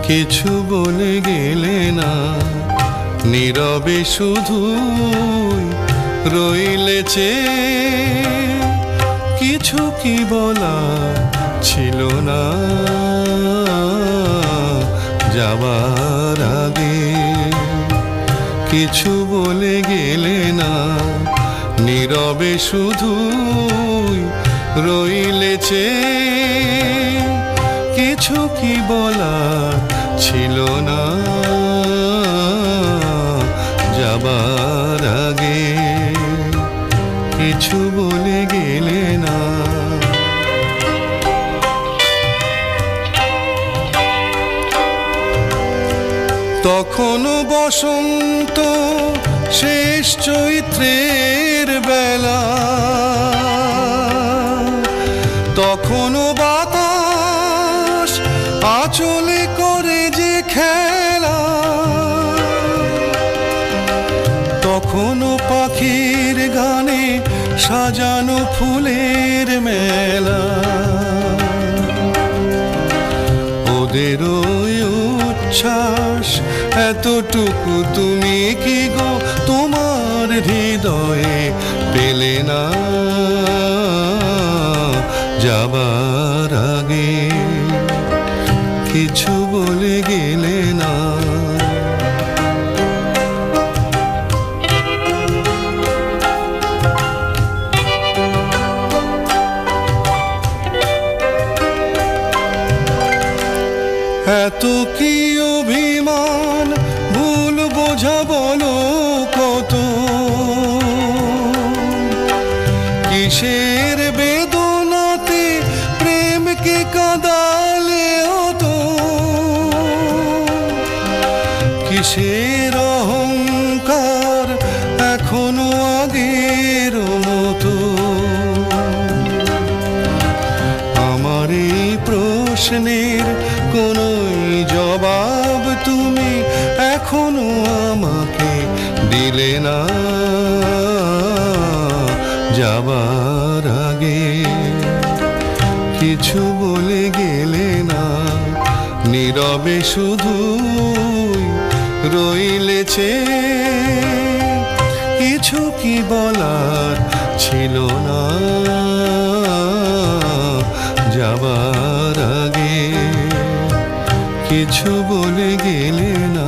কিছু বলে গেলে না, নীরবে শুধু রইলে চেয়ে। কিছু কি বলা ছিল না যাবার আগে, কিছু বলে গেলে না, নীরবে শুধু রইলে চেয়ে। কিছু কি বলা ছিল না যাবার আগে, কিছু বলে গেলে না। তখনও বসন্ত শেষ চৈত্রের বেলা, তখনও বাতাস আঁচলে করে যে খেলা, তখনও পাখির গানে সাজানো ফুলের মেলা। ওদের উচ্ছ্বাস এতটুকু তুমি কি গো তোমার হৃদয়ে পেলে না যাবার আগে, কিছু বলে গেলে না। এত কি অভিমান ভুল বোঝা বলো কত, কিসের বেদনাতে প্রেমকে কাঁদালে হতো, কিসের অহংকার এখনো আগের মতো। আমার এই প্রশ্নের কোনো জবাব তুমি এখনো আমাকে দিলে না যাবার আগে, কিছু বলে গেলে না, নীরবে শুধু রইলেছে। কিছু কি বলার ছিল না যাবার আগে, কিছু বলে গেলে না।